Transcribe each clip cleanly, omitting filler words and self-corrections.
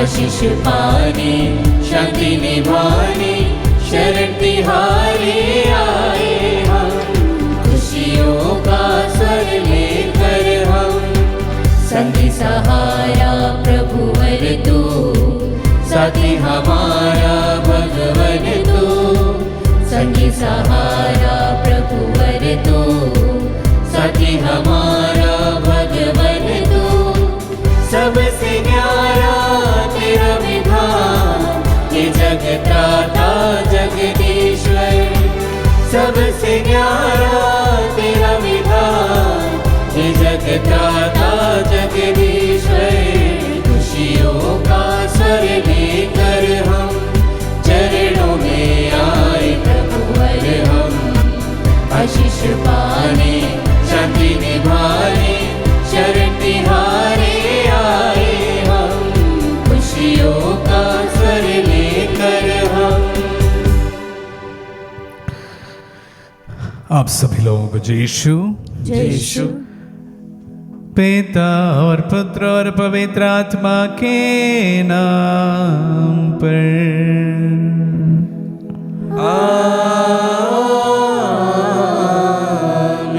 आशीष पाने शांति निभाने शरण तिहारे आए हम। खुशियों का स्वर लेकर हम संगी सहारा प्रभुवर तू साथी हमारा भगवन तू। संगी सहारा प्रभुवर तू साथी हमारा भगवन तू। सबसे न्यारा तेरा विधान ये जगत्राता जगदीश्वर। सबसे न्यारा तेरा विधान ये जगत्राता जगदीश्वर। खुशियों का स्वर लेकर हम चरणों में आए प्रभुवर हम। आशीष पाने शांति निभाने शरण तिहारे आए हम। खुशियों का स्वर लेकर हम। आप सभी लोगों को जय यीशु। जय यीशु। पिता और पुत्र और पवित्र आत्मा के नाम पर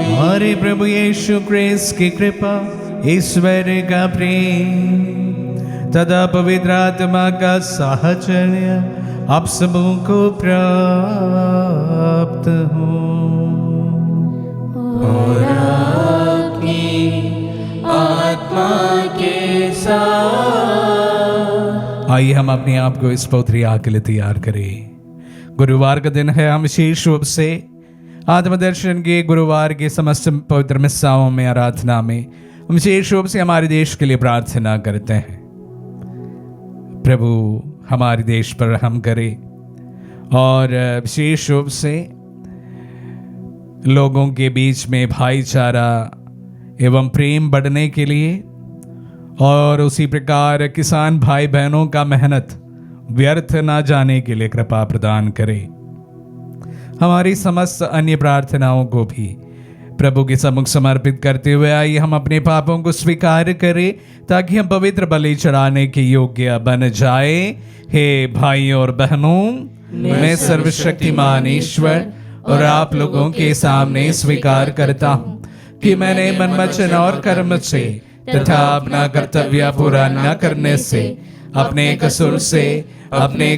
हमारे प्रभु यीशु क्रिस्त की कृपा, ईश्वर का प्रेम तथा पवित्र आत्मा का साहचर्य आप सबों को प्राप्त हो। और आपकी आत्मा के साथ। आइए हम अपने आप को इस पवित्र याग के लिए तैयार करें। गुरुवार का दिन है। हम विशेष रूप से आत्मदर्शन के गुरुवार के समस्त पवित्र मिस्साओं में आराधना में हम विशेष रूप से हमारे देश के लिए प्रार्थना करते हैं। प्रभु हमारे देश पर रहम करे और विशेष रूप से लोगों के बीच में भाईचारा एवं प्रेम बढ़ने के लिए और उसी प्रकार किसान भाई बहनों का मेहनत व्यर्थ ना जाने के लिए कृपा प्रदान करे। हमारी समस्त अन्य प्रार्थनाओं को भी प्रभु के सम्मुख समर्पित करते हुए आइए हम अपने पापों को स्वीकार करें ताकि हम पवित्र बलि चढ़ाने के योग्य बन जाए। हे भाइयों और बहनों, मैं सर्वशक्तिमान ईश्वर और आप लोगों के सामने स्वीकार करता हूँ कि मैंने मन वचन और कर्म से तथा अपना कर्तव्य पूरा न करने से अपने कसूर से अपने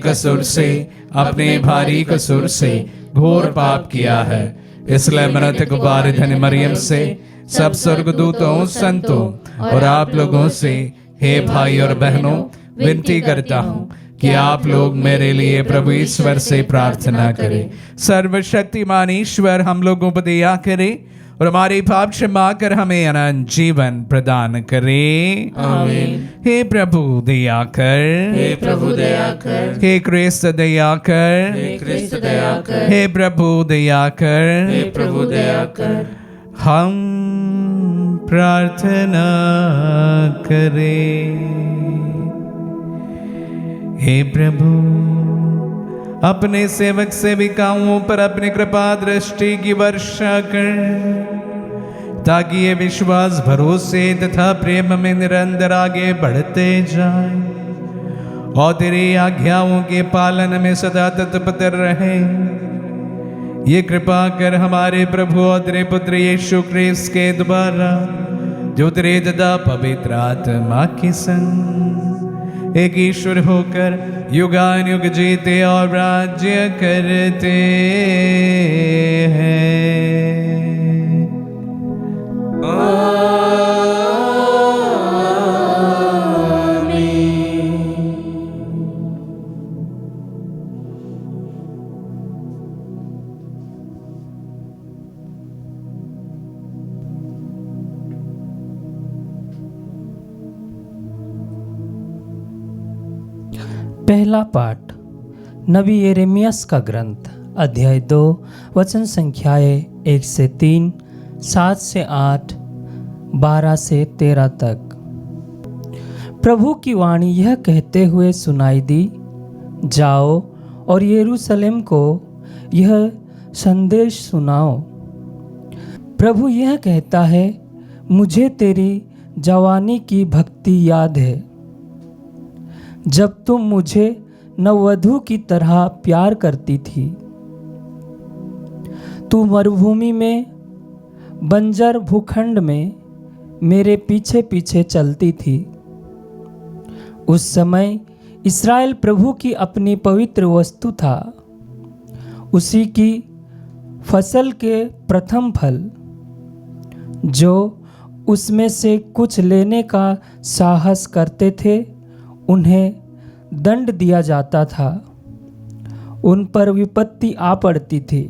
भारी कसूर से घोर पाप किया है। इसलिए मृत कुमारी धन्य मरियम से सब स्वर्गदूतों, संतों और आप लोगों से हे भाई और बहनों विनती करता हूँ कि आप लोग मेरे लिए प्रभु ईश्वर से प्रार्थना करें। सर्वशक्तिमान ईश्वर हम लोगों पर दया करे और हमारे पाप क्षमा कर हमें अनंत जीवन प्रदान करे। आमीन। हे प्रभु दया कर, हे प्रभु दया कर। हे क्रिस्त दया कर, हे क्रिस्त दया कर। हे प्रभु दया कर, हे प्रभु दया कर। हम प्रार्थना करें। हे प्रभु अपने सेवक सेविकाओं पर अपनी कृपा दृष्टि की वर्षा कर ताकि ये विश्वास, भरोसे तथा प्रेम में निरंतर आगे बढ़ते जाएं और तेरी आज्ञाओं के पालन में सदा तत्पर रहे। ये कृपा कर हमारे प्रभु और तेरे पुत्र यीशु क्रिस्त के द्वारा जो तेरे दादा पवित्र आत्मा के संग एक ईश्वर होकर युगानुयुग जीते और राज्य करते हैं। पहला पाठ नबी यिर्मयाह का ग्रंथ अध्याय 2 वचन संख्याएं 1 से 3, 7 से 8, 12 से 13 तक। प्रभु की वाणी यह कहते हुए सुनाई दी, जाओ और यरूशलेम को यह संदेश सुनाओ। प्रभु यह कहता है, मुझे तेरी जवानी की भक्ति याद है, जब तुम मुझे नववधू की तरह प्यार करती थी। तू मरुभूमि में, बंजर भूखंड में मेरे पीछे पीछे चलती थी। उस समय इस्राएल प्रभु की अपनी पवित्र वस्तु था, उसी की फसल के प्रथम फल। जो उसमें से कुछ लेने का साहस करते थे, उन्हें दंड दिया जाता था, उन पर विपत्ति आ पड़ती थी।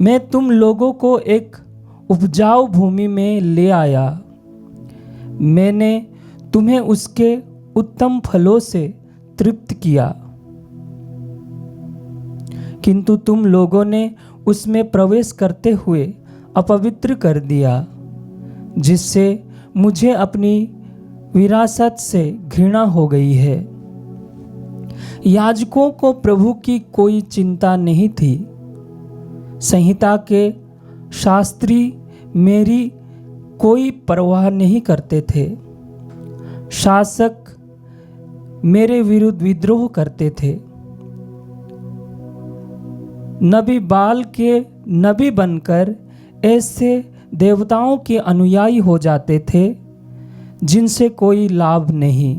मैं तुम लोगों को एक उपजाऊ भूमि में ले आया। मैंने तुम्हें उसके उत्तम फलों से तृप्त किया, किंतु तुम लोगों ने उसमें प्रवेश करते हुए अपवित्र कर दिया, जिससे मुझे अपनी विरासत से घृणा हो गई है। याजकों को प्रभु की कोई चिंता नहीं थी। संहिता के शास्त्री मेरी कोई परवाह नहीं करते थे। शासक मेरे विरुद्ध विद्रोह करते थे। नबी बाल के नबी बनकर ऐसे देवताओं के अनुयायी हो जाते थे जिनसे कोई लाभ नहीं।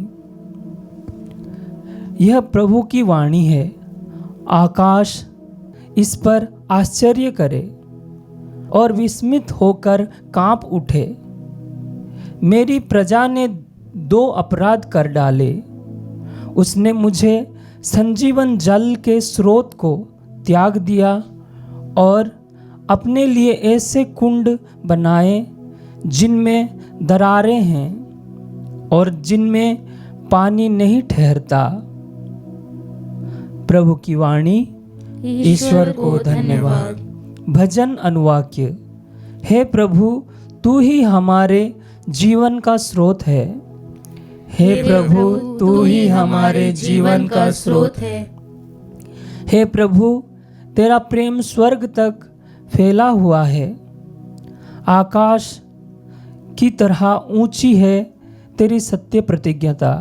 यह प्रभु की वाणी है। आकाश इस पर आश्चर्य करे और विस्मित होकर कांप उठे। मेरी प्रजा ने 2 अपराध कर डाले। उसने मुझे संजीवन जल के स्रोत को त्याग दिया और अपने लिए ऐसे कुंड बनाए जिनमें दरारें हैं और जिनमें पानी नहीं ठहरता। प्रभु की वाणी। ईश्वर को धन्यवाद। भजन अनुवाक्य। हे प्रभु, तू ही हमारे जीवन का स्रोत है। हे प्रभु, तू ही हमारे जीवन का स्रोत है। हे प्रभु, तेरा प्रेम स्वर्ग तक फैला हुआ है। आकाश की तरह ऊंची है तेरी सत्य प्रतिज्ञता।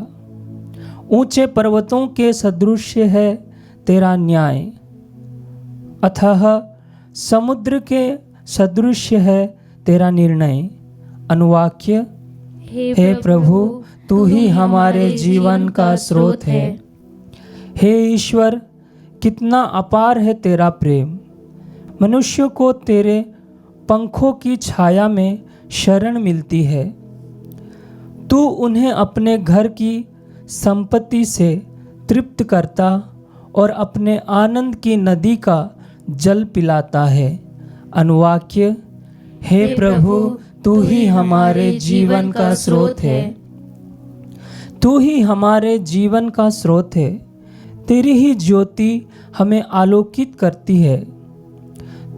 ऊंचे पर्वतों के सदृश है तेरा न्याय। अथः समुद्र के सदृश है तेरा निर्णय। अनुवाक्य। हे प्रभु, तू ही हमारे जीवन का स्रोत है। हे ईश्वर, कितना अपार है तेरा प्रेम। मनुष्य को तेरे पंखों की छाया में शरण मिलती है। तू उन्हें अपने घर की संपत्ति से तृप्त करता और अपने आनंद की नदी का जल पिलाता है। अनुवाक्य। हे प्रभु, तू ही हमारे जीवन का स्रोत है। तू ही हमारे जीवन का स्रोत है। तेरी ही ज्योति हमें आलोकित करती है।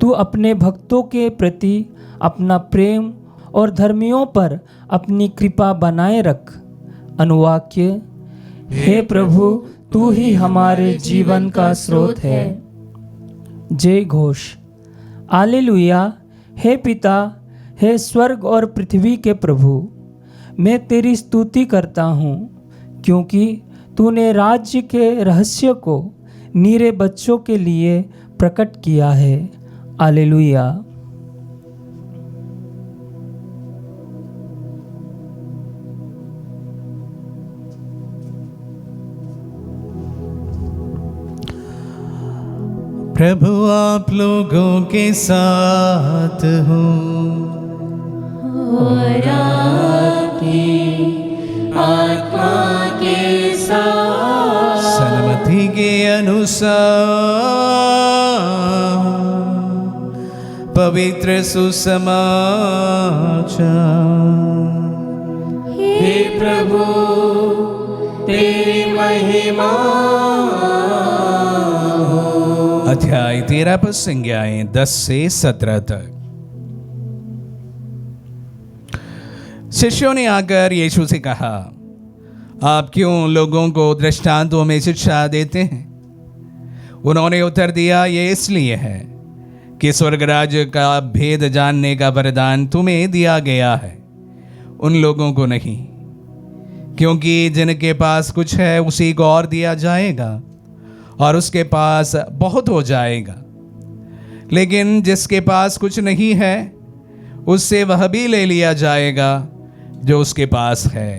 तू अपने भक्तों के प्रति अपना प्रेम और धर्मियों पर अपनी कृपा बनाए रख। अनुवाक्य। हे प्रभु, तू ही हमारे जीवन का स्रोत है। जय घोष। हालेलुया। हे पिता, हे स्वर्ग और पृथ्वी के प्रभु, मैं तेरी स्तुति करता हूँ, क्योंकि तूने राज्य के रहस्य को नीरे बच्चों के लिए प्रकट किया है। हालेलुया। प्रभु आप लोगों के साथ हो और आपकी आत्मा के साथ। सन्मति के अनुसार पवित्र सुसमाचार। हे प्रभु, तेरी महिमा। अध्याय 13 पर संज्ञाएं 10 से 17 तक। शिष्यों ने आकर यीशु से कहा, आप क्यों लोगों को दृष्टांतों में शिक्षा देते हैं? उन्होंने उत्तर दिया, ये इसलिए है कि स्वर्ग राज्य का भेद जानने का वरदान तुम्हें दिया गया है, उन लोगों को नहीं, क्योंकि जिनके पास कुछ है उसी को और दिया जाएगा और उसके पास बहुत हो जाएगा, लेकिन जिसके पास कुछ नहीं है उससे वह भी ले लिया जाएगा जो उसके पास है।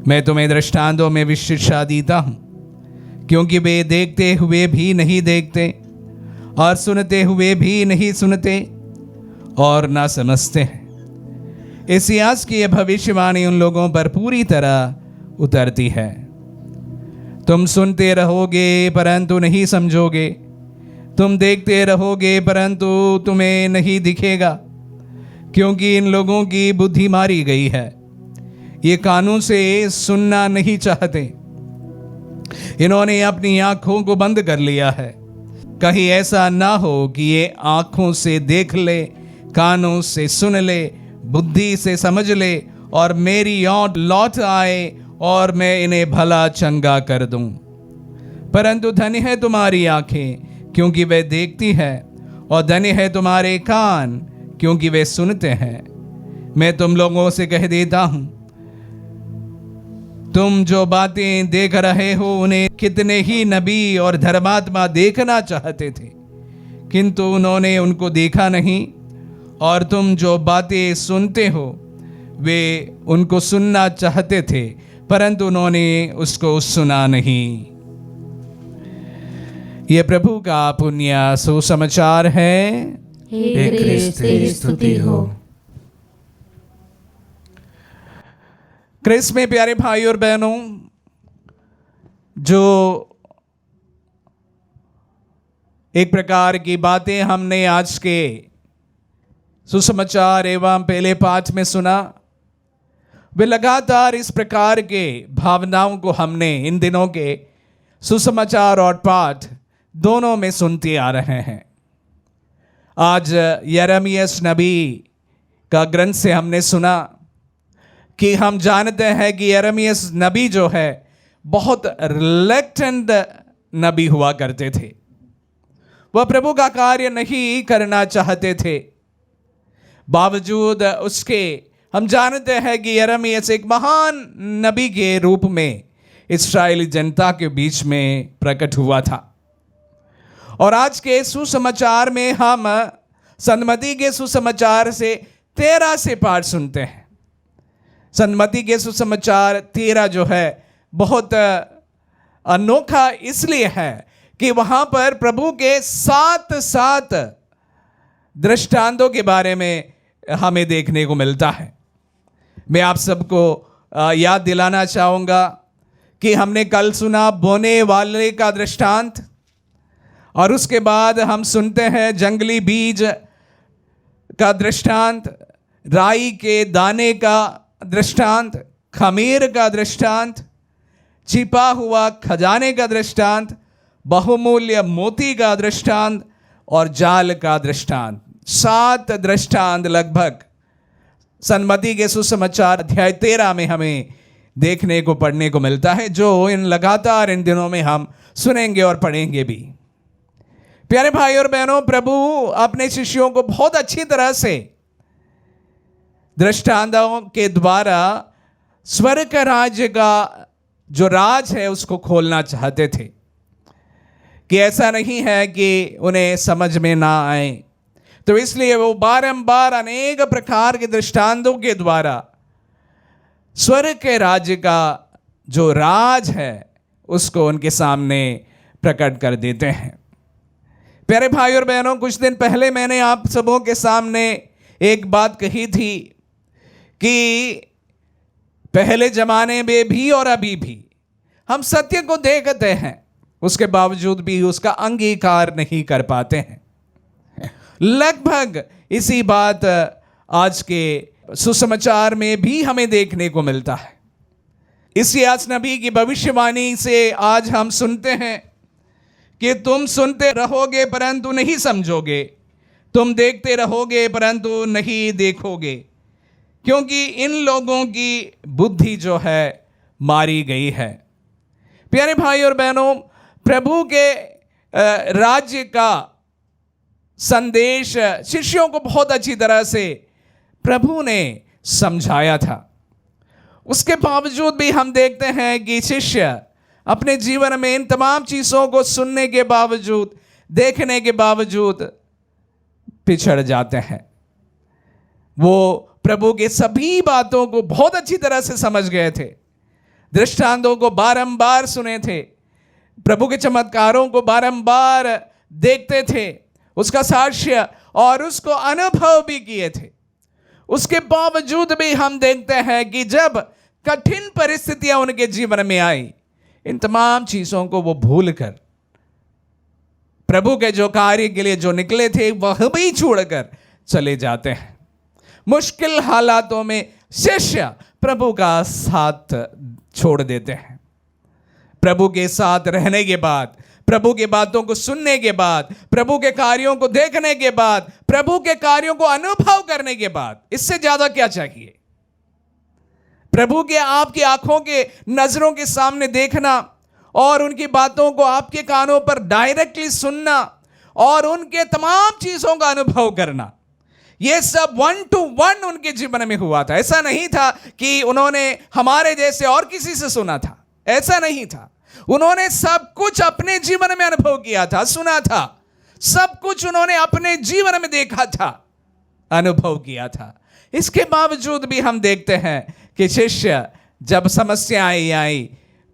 मैं तुम्हें दृष्टांतों में भी शिक्षा देता हूँ, क्योंकि वे देखते हुए भी नहीं देखते और सुनते हुए भी नहीं सुनते और ना समझते हैं। इसियास की यह भविष्यवाणी उन लोगों पर पूरी तरह उतरती है। तुम सुनते रहोगे परंतु नहीं समझोगे, तुम देखते रहोगे परंतु तुम्हें नहीं दिखेगा, क्योंकि इन लोगों की बुद्धि मारी गई है। ये कानों से सुनना नहीं चाहते, इन्होंने अपनी आंखों को बंद कर लिया है। कहीं ऐसा ना हो कि ये आंखों से देख ले, कानों से सुन ले, बुद्धि से समझ ले और मेरी ओर लौट आए और मैं इन्हें भला चंगा कर दूं। परंतु धन्य है तुम्हारी आंखें, क्योंकि वे देखती है, और धन्य है तुम्हारे कान, क्योंकि वे सुनते हैं। मैं तुम लोगों से कह देता हूं, तुम जो बातें देख रहे हो उन्हें कितने ही नबी और धर्मात्मा देखना चाहते थे, किंतु उन्होंने उनको देखा नहीं। और तुम जो बातें सुनते हो वे उनको सुनना चाहते थे, परंतु उन्होंने उसको सुना नहीं। ये प्रभु का पुण्य सुसमाचार है। हे क्रिस्त तेरी स्तुति हो। क्रिस्त में प्यारे भाई और बहनों, जो एक प्रकार की बातें हमने आज के सुसमाचार एवं पहले पाठ में सुना, वे लगातार इस प्रकार के भावनाओं को हमने इन दिनों के सुसमाचार और पाठ दोनों में सुनते आ रहे हैं। आज यिर्मयाह नबी का ग्रंथ से हमने सुना कि हम जानते हैं कि यिर्मयाह नबी जो है बहुत रिलक्टेंट नबी हुआ करते थे। वह प्रभु का कार्य नहीं करना चाहते थे, बावजूद उसके हम जानते हैं कि यिर्मयाह एक महान नबी के रूप में इस्राएली जनता के बीच में प्रकट हुआ था। और आज के सुसमाचार में हम सन्मति के सुसमाचार से 13 से पाठ सुनते हैं। सन्मति के सुसमाचार 13 जो है बहुत अनोखा इसलिए है कि वहाँ पर प्रभु के 7 दृष्टांतों के बारे में हमें देखने को मिलता है। मैं आप सबको याद दिलाना चाहूँगा कि हमने कल सुना बोने वाले का दृष्टांत, और उसके बाद हम सुनते हैं जंगली बीज का दृष्टांत, राई के दाने का दृष्टांत, खमीर का दृष्टांत, छिपा हुआ खजाने का दृष्टांत, बहुमूल्य मोती का दृष्टांत और जाल का दृष्टांत। 7 दृष्टांत लगभग सन्मति के सुसमाचार अध्याय 13 में हमें देखने को पढ़ने को मिलता है, जो लगातार इन दिनों में हम सुनेंगे और पढ़ेंगे भी। प्यारे भाई और बहनों, प्रभु अपने शिष्यों को बहुत अच्छी तरह से दृष्टांतों के द्वारा स्वर्ग राज्य का जो राज है उसको खोलना चाहते थे, कि ऐसा नहीं है कि उन्हें समझ में ना आए। तो इसलिए वो बारंबार अनेक प्रकार के दृष्टांतों के द्वारा स्वर्ग के राज्य का जो राज है उसको उनके सामने प्रकट कर देते हैं। प्यारे भाई और बहनों, कुछ दिन पहले मैंने आप सबों के सामने एक बात कही थी कि पहले जमाने में भी और अभी भी हम सत्य को देखते हैं, उसके बावजूद भी उसका अंगीकार नहीं कर पाते हैं। लगभग इसी बात आज के सुसमाचार में भी हमें देखने को मिलता है। इसियास नबी की भविष्यवाणी से आज हम सुनते हैं कि तुम सुनते रहोगे परंतु नहीं समझोगे, तुम देखते रहोगे परंतु नहीं देखोगे, क्योंकि इन लोगों की बुद्धि जो है मारी गई है। प्यारे भाई और बहनों, प्रभु के राज्य का संदेश शिष्यों को बहुत अच्छी तरह से प्रभु ने समझाया था। उसके बावजूद भी हम देखते हैं कि शिष्य अपने जीवन में इन तमाम चीज़ों को सुनने के बावजूद, देखने के बावजूद पिछड़ जाते हैं। वो प्रभु के सभी बातों को बहुत अच्छी तरह से समझ गए थे, दृष्टांतों को बारंबार सुने थे, प्रभु के चमत्कारों को बारंबार देखते थे, उसका साक्ष्य और उसको अनुभव भी किए थे। उसके बावजूद भी हम देखते हैं कि जब कठिन परिस्थितियां उनके जीवन में आई, इन तमाम चीजों को वो भूलकर प्रभु के जो कार्य के लिए जो निकले थे वह भी छोड़कर चले जाते हैं। मुश्किल हालातों में शिष्य प्रभु का साथ छोड़ देते हैं। प्रभु के साथ रहने के बाद, प्रभु की बातों को सुनने के बाद, प्रभु के कार्यों को देखने के बाद, प्रभु के कार्यों को अनुभव करने के बाद, इससे ज्यादा क्या चाहिए? प्रभु के आपकी आंखों के नजरों के सामने देखना और उनकी बातों को आपके कानों पर डायरेक्टली सुनना और उनके तमाम चीजों का अनुभव करना, यह सब 1 to 1 उनके जीवन में हुआ था। ऐसा नहीं था कि उन्होंने हमारे जैसे और किसी से सुना था, ऐसा नहीं था। उन्होंने सब कुछ अपने जीवन में अनुभव किया था, सुना था, सब कुछ उन्होंने अपने जीवन में देखा था, अनुभव किया था। इसके बावजूद भी हम देखते हैं कि शिष्य जब समस्याएं आई,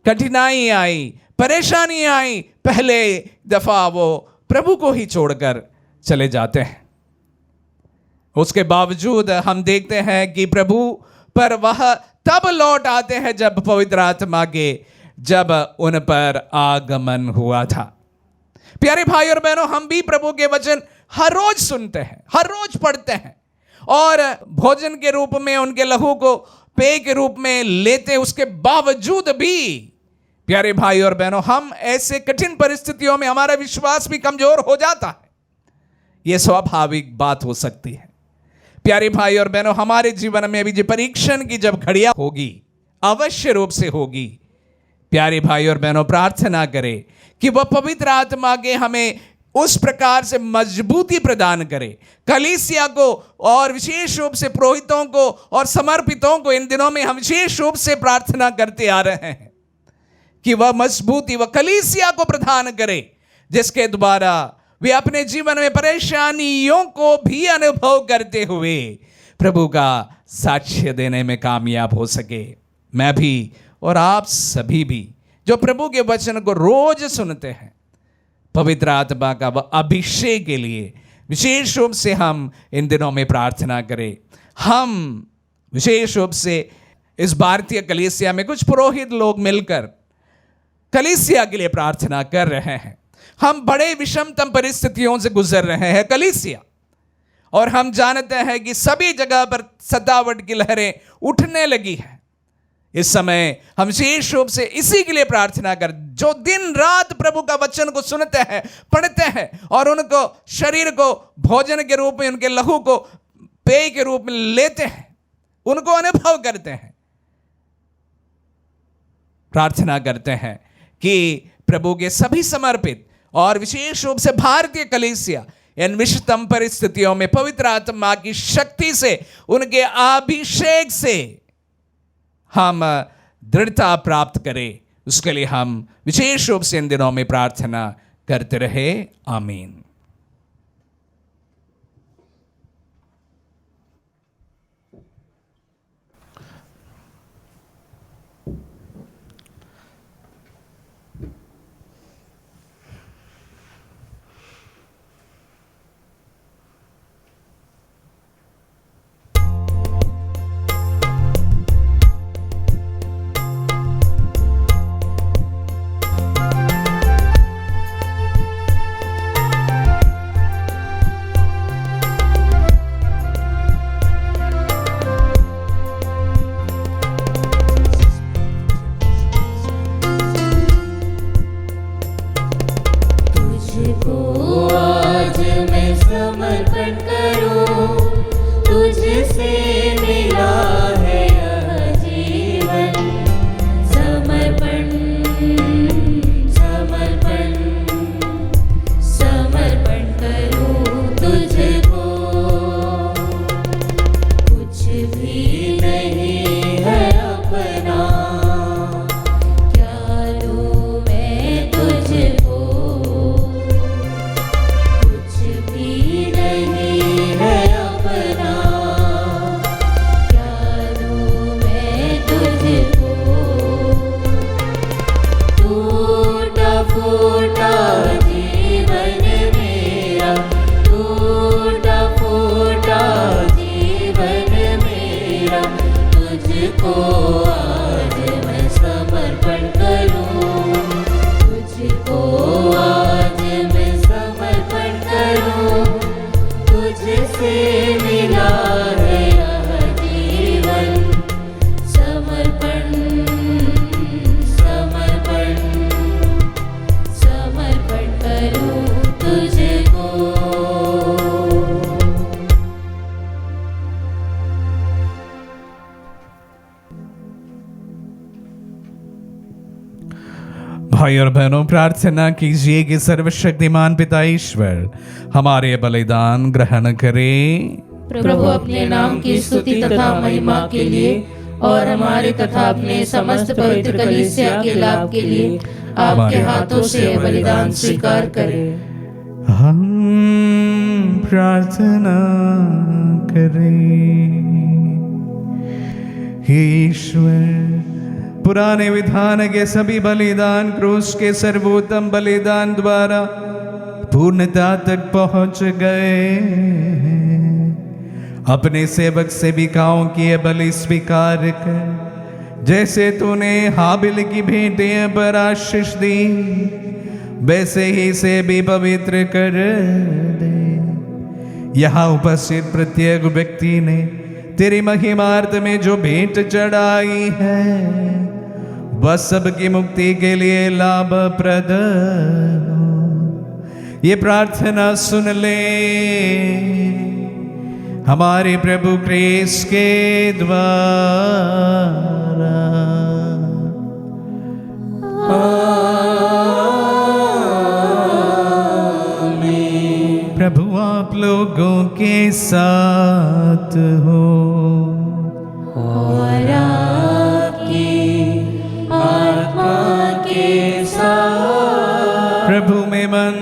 कठिनाई आई, परेशानी आई, पहले दफा वो प्रभु को ही छोड़कर चले जाते हैं। उसके बावजूद हम देखते हैं कि प्रभु पर वह तब लौट आते हैं जब पवित्र आत्मा के जब उन पर आगमन हुआ था। प्यारे भाई और बहनों, हम भी प्रभु के वचन हर रोज सुनते हैं, हर रोज पढ़ते हैं और भोजन के रूप में उनके लहू को पेय के रूप में लेते। उसके बावजूद भी प्यारे भाई और बहनों, हम ऐसे कठिन परिस्थितियों में हमारा विश्वास भी कमजोर हो जाता है। यह स्वाभाविक बात हो सकती है। प्यारे भाई और बहनों, हमारे जीवन में भी जो परीक्षण की जब घड़ियां होगी, अवश्य रूप से होगी। प्यारे भाई और बहनों, प्रार्थना करें कि वह पवित्र आत्मा के हमें उस प्रकार से मजबूती प्रदान करे, कलीसिया को और विशेष रूप से पुरोहितों को और समर्पितों को इन दिनों में हम विशेष रूप से प्रार्थना करते आ रहे हैं कि वह मजबूती वह कलीसिया को प्रदान करे, जिसके द्वारा वे अपने जीवन में परेशानियों को भी अनुभव करते हुए प्रभु का साक्ष्य देने में कामयाब हो सके। मैं भी और आप सभी भी जो प्रभु के वचन को रोज सुनते हैं, पवित्र आत्मा का वह अभिषेक के लिए विशेष रूप से हम इन दिनों में प्रार्थना करें। हम विशेष रूप से इस भारतीय कलीसिया में कुछ पुरोहित लोग मिलकर कलीसिया के लिए प्रार्थना कर रहे हैं। हम बड़े विषमतम परिस्थितियों से गुजर रहे हैं कलीसिया, और हम जानते हैं कि सभी जगह पर सतावट की लहरें उठने लगी हैं। इस समय हम विशेष रूप से इसी के लिए प्रार्थना कर, जो दिन रात प्रभु का वचन को सुनते हैं, पढ़ते हैं और उनको शरीर को भोजन के रूप में, उनके लहू को पेय के रूप में लेते हैं, उनको अनुभव करते हैं। प्रार्थना करते हैं कि प्रभु के सभी समर्पित और विशेष रूप से भारतीय कलीसिया इन विषमतम परिस्थितियों में पवित्र आत्मा की शक्ति से, उनके अभिषेक से हम दृढ़ता प्राप्त करें। उसके लिए हम विशेष रूप से इन दिनों में प्रार्थना करते रहे। आमीन। तुझको आज मैं समर्पण करूं, तुझको आज मैं समर्पण करूं, तुझसे मिला है यह जीवन। समर्पण समर्पण समर्पण करूं तुझको। भाई और बहनों, प्रार्थना कीजिए कि सर्वशक्तिमान पिता ईश्वर हमारे बलिदान ग्रहण करे। प्रभु अपने नाम की स्तुति तथा महिमा के लिए और हमारे तथा अपने समस्त पवित्र कलीसिया के लाभ के लिए आपके हाथों से बलिदान स्वीकार करें। हम प्रार्थना करें। हे ईश्वर, पुराने विधान के सभी बलिदान क्रूस के सर्वोत्तम बलिदान द्वारा पूर्णता तक पहुंच गए। अपने सेवक सेविकाओं की ये बलि स्वीकार कर, जैसे तूने हाबिल की भेंटें पर आशीष दी, वैसे ही से भी पवित्र कर दे। यहाँ उपस्थित प्रत्येक व्यक्ति ने तेरी महिमार्थ में जो भेंट चढ़ाई है, वह सबकी मुक्ति के लिए लाभप्रद हो। ये प्रार्थना सुन ले हमारे प्रभु क्रिस्त के द्वारा। आमीन। प्रभु आप लोगों के साथ हो और आपकी आत्मा के साथ। प्रभु में मन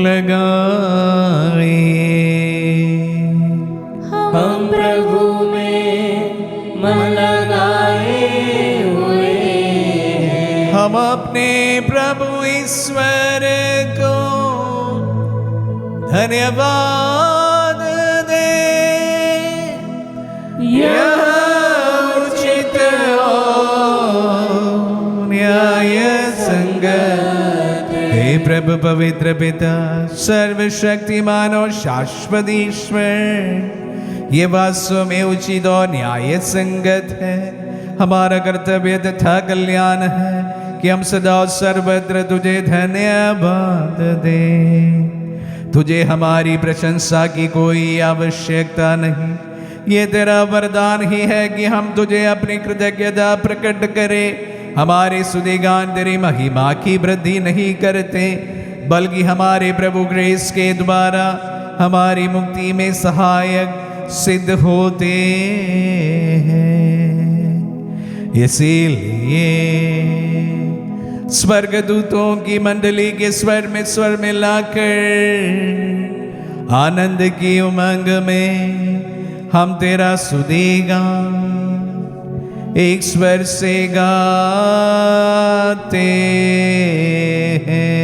लगाए। हम प्रभु में मन लगाए हुए हैं। हम अपने प्रभु ईश्वर को धन्यवाद दे। यह उचित और न्याय संगत है। हे प्रभु पवित्र पिता, सर्वशक्तिमान और शाश्वत ईश्वर, ये वास्तव में उचित और न्याय संगत है। हमारा कर्तव्य तथा कल्याण है कि हम सदा और सर्वत्र तुझे धन्यवाद दें। तुझे हमारी प्रशंसा की कोई आवश्यकता नहीं। ये तेरा वरदान ही है कि हम तुझे अपनी कृतज्ञता प्रकट करें। हमारे स्तुतिगान तेरी महिमा की वृद्धि नहीं करते, बल्कि हमारे प्रभु क्रिस्त के द्वारा हमारी मुक्ति में सहायक सिद्ध होते हैं। इसीलिए स्वर्गदूतों की मंडली के स्वर में लाकर आनंद की उमंग में हम तेरा स्तुतिगान एक स्वर से गाते हैं।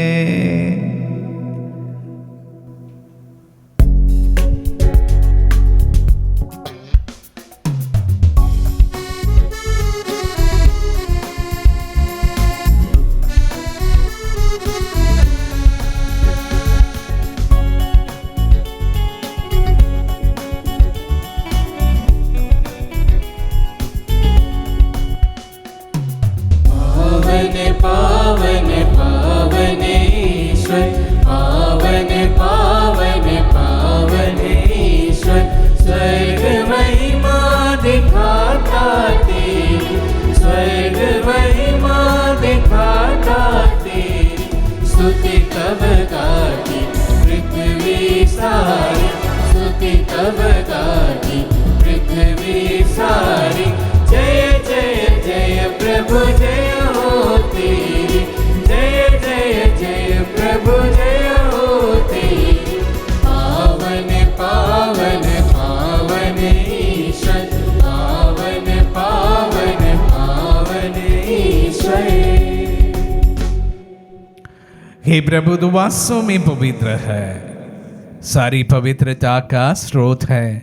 पावन पावन ईश्वर, पावन पावन पावन ईश्वर, स्वर्ग महिमा दिखाता तेरी, स्वर्ग महिमा दिखाता तेरी, स्तुति कब गाती पृथ्वी सारी, स्तुति कब गाती पृथ्वी सारी। जय जय जय प्रभु जय हो तेरी, जय जय जय प्रभु जय हो तेरी। पावन पावन पावन ईश्वर, पावन पावन पावन ईश्वर। हे प्रभु, तू वास्तव में पवित्र है, सारी पवित्रता का स्रोत है।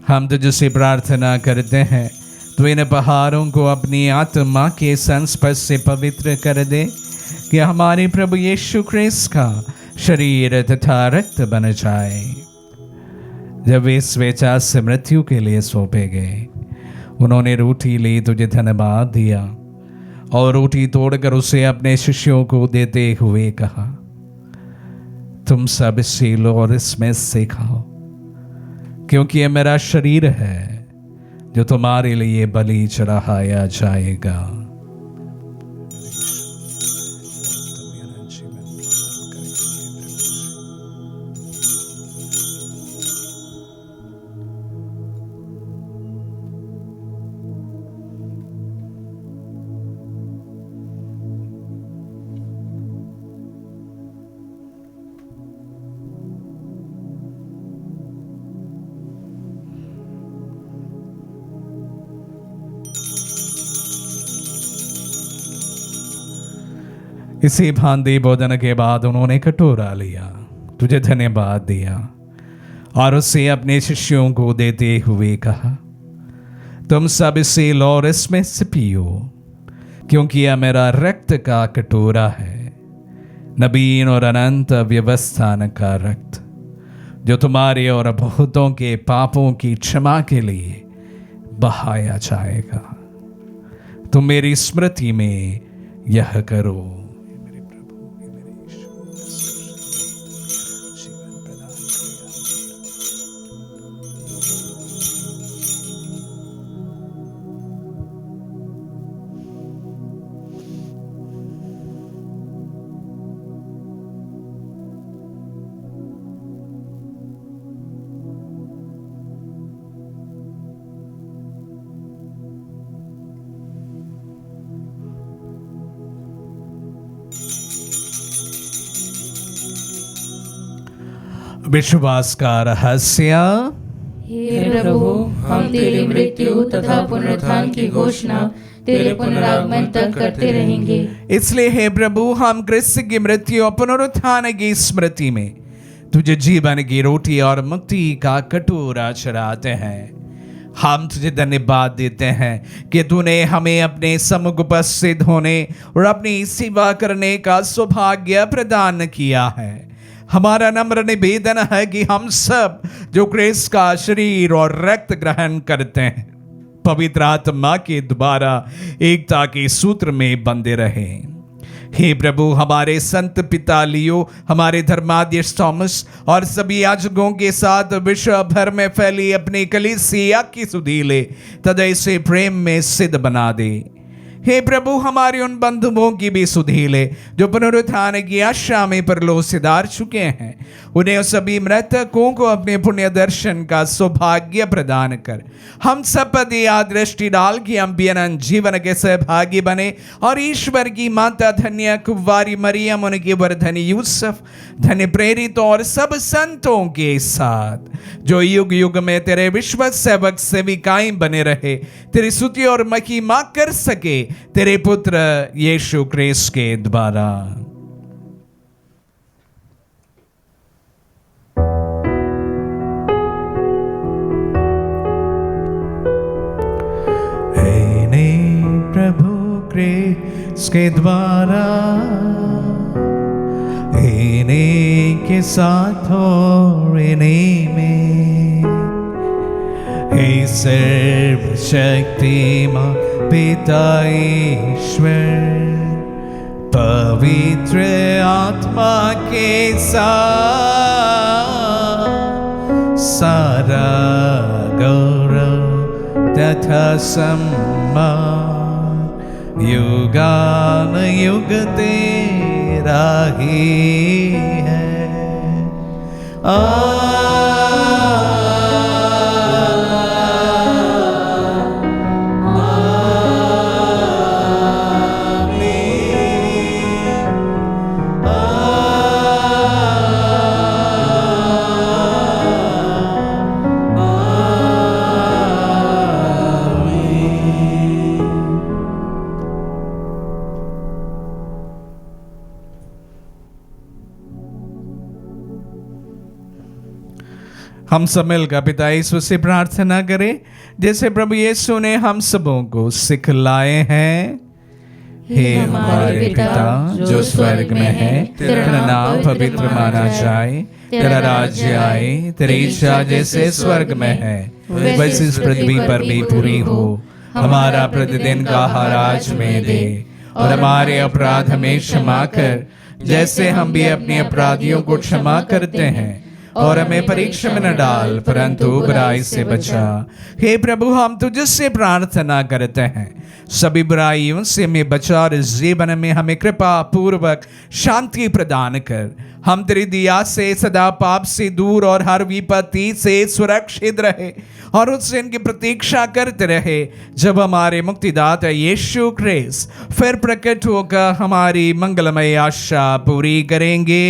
हम तुझसे प्रार्थना करते हैं तू इन पहाड़ों को अपनी आत्मा के संस्पर्श से पवित्र कर दे कि हमारे प्रभु यीशु ख्रिस्त का शरीर तथा रक्त बन जाए। जब वे स्वेच्छा से मृत्यु के लिए सौंपे गए, उन्होंने रोटी ली, तुझे धन्यवाद दिया और रोटी तोड़कर उसे अपने शिष्यों को देते हुए कहा, तुम सब इससे लो और इसमें से खाओ, क्योंकि यह मेरा शरीर है जो तुम्हारे लिए बलि चढ़ाया जाएगा। इसी भांति भोजन के बाद उन्होंने कटोरा लिया, तुझे धन्यवाद दिया और उसे अपने शिष्यों को देते हुए कहा, तुम सब इसे लो और इसमें से पियो, क्योंकि यह मेरा रक्त का कटोरा है, नवीन और अनंत व्यवस्थान का रक्त, जो तुम्हारे और बहुतों के पापों की क्षमा के लिए बहाया जाएगा। तुम मेरी स्मृति में यह करो। विश्वास का रहस्य। हे प्रभु, हम तेरी मृत्यु तथा पुनरुत्थान की घोषणा तेरे पुनरागमन तक करते रहेंगे। इसलिए हे प्रभु, हम क्रिस्त की मृत्यु और पुनरुत्थान की स्मृति में तुझे जीवन की रोटी और मुक्ति का कटोरा चढ़ाते हैं। हम तुझे धन्यवाद देते हैं कि तूने हमें अपने सम्मुख उपस्थित होने और अपनी सेवा करने का सौभाग्य प्रदान किया है। हमारा नम्र निवेदन है कि हम सब जो क्रिस्त का शरीर और रक्त ग्रहण करते हैं, पवित्र आत्मा के द्वारा एकता के सूत्र में बंधे रहें। हे प्रभु, हमारे संत पिता लियो, हमारे धर्माध्यक्ष थॉमस और सभी याजकों के साथ विश्व भर में फैली अपनी कलीसिया की सुधीले तथा इसे प्रेम में सिद्ध बना दे। हे प्रभु, हमारे उन बंधुओं की भी सुधीले जो पुनरुत्थान की आशा में परलोक सिधार चुके हैं, उन्हें सभी मृतकों को अपने पुण्य दर्शन का सौभाग्य प्रदान कर हम सब पर यह दृष्टि डाल कि हम भी अनंत जीवन के सहभागी बने और ईश्वर की माता धन्य कुंवारी मरियम, उनके वर धन्य यूसुफ, धन्य प्रेरितों और सब संतों के साथ जो युग युग में तेरे विश्व सेवक सेविकाएं बने रहे, तेरी स्तुति और महिमा कर सके तेरे पुत्र यीशु ख्रिस्त के द्वारा। प्रभु ख्रिस्त के द्वारा, इन्हीं के साथ और इन्हीं में, हे सर्वशक्तिमान पिता ईश्वर, पवित्र आत्मा के साथ सारा गौरव तथा सम्मान युगान युग तेरा ही है। हम सब मिलकर पिता यीशु से प्रार्थना करें जैसे प्रभु यीशु ने हम सबों को सिखलाए हैं। हे हमारे पिता जो स्वर्ग में है, तेरा नाम पवित्र माना जाए, तेरा राज्य आए, तेरी इच्छा जैसे स्वर्ग में है वैसे इस पृथ्वी पर भी पूरी हो। हमारा प्रतिदिन का आहार आज हमें दे, और हमारे अपराध हमें क्षमा कर जैसे हम भी अपने अपराधियों को क्षमा करते हैं, और हमें परीक्षा में न डाल परंतु बुराई से बचा। हे प्रभु, हम तुझसे प्रार्थना करते हैं सभी बुराइयों से हमें बचा और इस जीवन में हमें कृपा पूर्वक शांति प्रदान कर। हम तेरी दया से सदा पाप से दूर और हर विपत्ति से सुरक्षित रहे और उससे इनकी प्रतीक्षा करते रहे जब हमारे मुक्तिदाता यीशु ख्रिस्त फिर प्रकट होकर हमारी मंगलमय आशा पूरी करेंगे।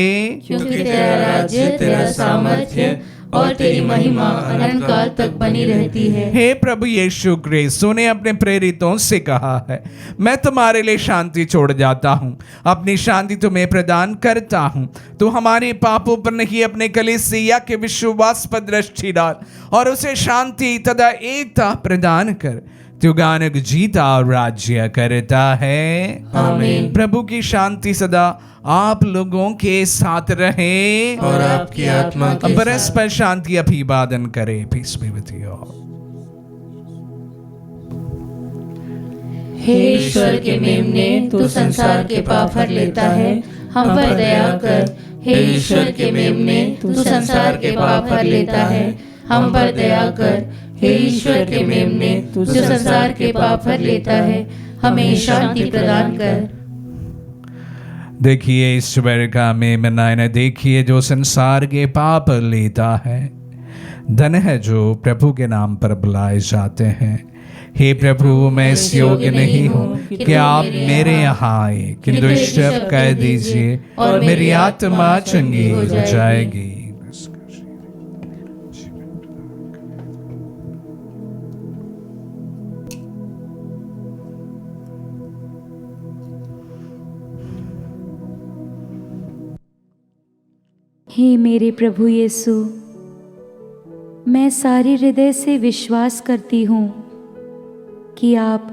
क्योंकि तेरा राज्य, तेरा सामर्थ्य और तेरी महिमा अनंत काल तक बनी रहती है। हे प्रभु यीशु ख्रिस्त ने अपने प्रेरितों से कहा है, मैं तुम्हारे लिए शांति छोड़ जाता हूँ, अपनी शांति तुम्हें प्रदान करता हूँ। तू हमारे पापों पर नहीं अपने कलीसिया के विश्वास पर दृष्टि डाल और उसे शांति तथा एकता प्रदान कर। तू गानक जीता और राज्य करता है। आमीन। प्रभु की शांति सदा आप लोगों के साथ रहे और आपकी आत्मा के परस्पर शांति अभिवादन करे। Peace be with you. हे ईश्वर के मेमने, तू संसार के पाप हर लेता है, हम पर दया कर। हे ईश्वर के मेमने, तू संसार के पाप हर लेता है, हम पर दया कर। हे ईश्वर के मेमने, तू संसार के पाप हर लेता है, हमें शांति प्रदान कर। देखिए ईश्वर का मेमना, ने देखिए जो संसार के पाप लेता है। धन है जो प्रभु के नाम पर बुलाए जाते हैं। हे प्रभु, मैं इस योग्य नहीं हूँ कि आप मेरे यहाँ आए, किंतु इस शब्द कह दीजिए और मेरी आत्मा चंगी हो जाएगी। हे मेरे प्रभु यीशु, मैं सारे हृदय से विश्वास करती हूँ कि आप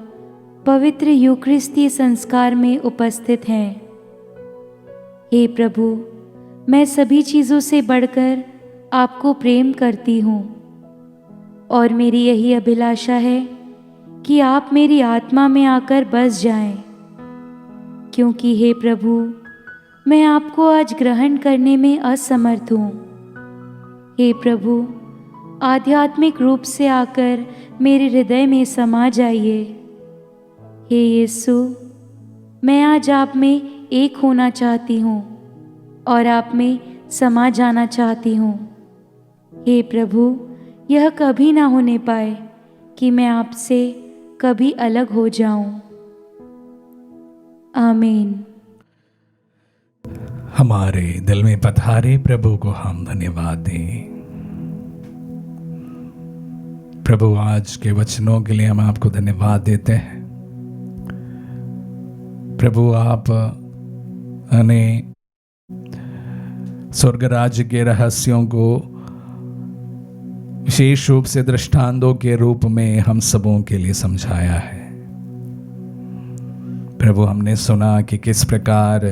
पवित्र यूकरिस्तीय संस्कार में उपस्थित हैं। हे प्रभु, मैं सभी चीज़ों से बढ़कर आपको प्रेम करती हूँ और मेरी यही अभिलाषा है कि आप मेरी आत्मा में आकर बस जाएं, क्योंकि हे प्रभु, मैं आपको आज ग्रहण करने में असमर्थ हूँ। हे प्रभु, आध्यात्मिक रूप से आकर मेरे हृदय में समा जाइए। हे यीशु, मैं आज आप में एक होना चाहती हूँ और आप में समा जाना चाहती हूँ। हे प्रभु, यह कभी ना होने पाए कि मैं आपसे कभी अलग हो जाऊं। आमीन। हमारे दिल में पधारे प्रभु को हम धन्यवाद दें। प्रभु, आज के वचनों के लिए हम आपको धन्यवाद देते हैं। प्रभु, आप ने स्वर्ग राज्य के रहस्यों को विशेष रूप से दृष्टांतों के रूप में हम सबों के लिए समझाया है। प्रभु, हमने सुना कि किस प्रकार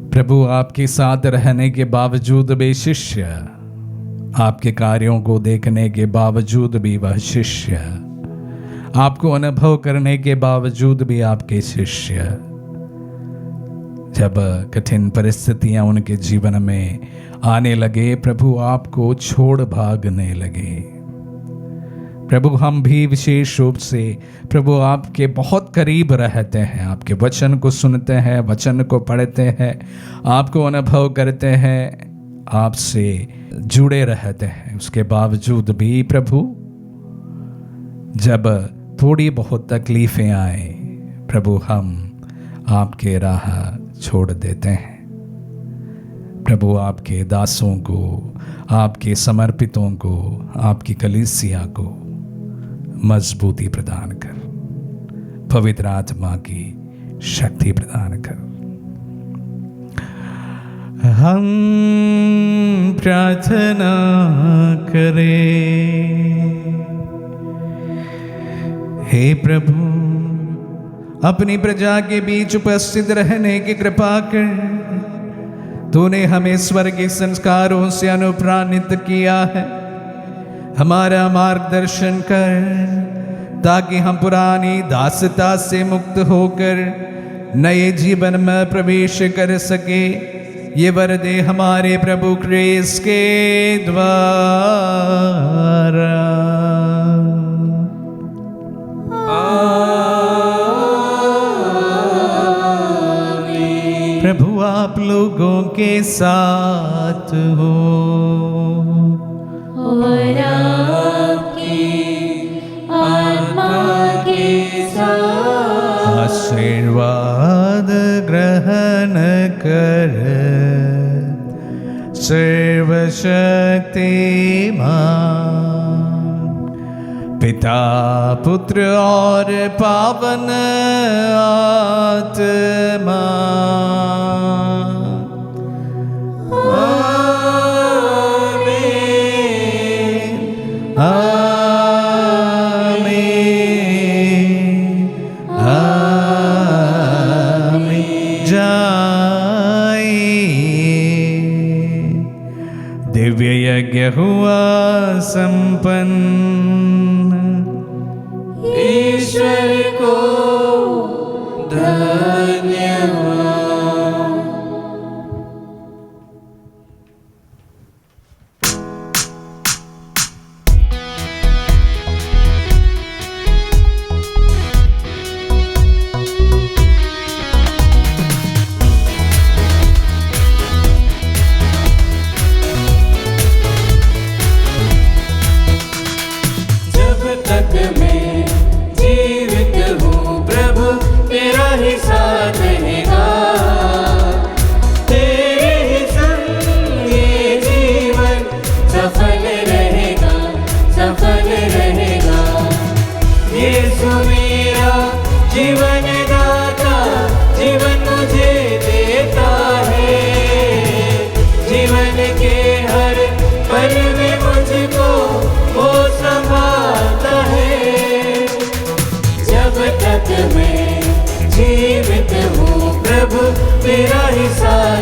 प्रभु आपके साथ रहने के बावजूद भी शिष्य, आपके कार्यों को देखने के बावजूद भी वह शिष्य, आपको अनुभव करने के बावजूद भी आपके शिष्य, जब कठिन परिस्थितियां उनके जीवन में आने लगे, प्रभु आपको छोड़ भागने लगे। प्रभु, हम भी विशेष रूप से प्रभु आपके बहुत करीब रहते हैं, आपके वचन को सुनते हैं, वचन को पढ़ते हैं, आपको अनुभव करते हैं, आपसे जुड़े रहते हैं। उसके बावजूद भी प्रभु, जब थोड़ी बहुत तकलीफें आए, प्रभु हम आपके राह छोड़ देते हैं। प्रभु, आपके दासों को, आपके समर्पितों को, आपकी कलीसिया को मजबूती प्रदान कर, पवित्र आत्मा की शक्ति प्रदान कर। हम प्रार्थना करें। हे प्रभु, अपनी प्रजा के बीच उपस्थित रहने की कृपा कर तूने हमें स्वर्गीय संस्कारों से अनुप्राणित किया है। हमारा मार्गदर्शन कर ताकि हम पुरानी दासता से मुक्त होकर नए जीवन में प्रवेश कर सके। ये वर दे हमारे प्रभु क्रिस्त के द्वारा। प्रभु आप लोगों के साथ हो और आपकी आत्मा के साथ। आशीर्वाद ग्रहण कर सर्वशक्तिमान पिता पुत्र और पावन आत्मा। आमीन आमीन आमीन। जाइए, दिव्य यज्ञ हुआ संपन्न। ईश्वर को धन्यवाद। जब तक मैं जीवित हूँ प्रभु तेरा ही साथ रहेगा। तेरे ही संग ये जीवन सफल रहेगा, सफल रहेगा। यीशु मेरा जीवन दाता, जीवन मुझे देता है। जीवन के हर पल में मुझको वो संभालता है। जब तक मैं जीवित हूँ प्रभु तेरा ही साथ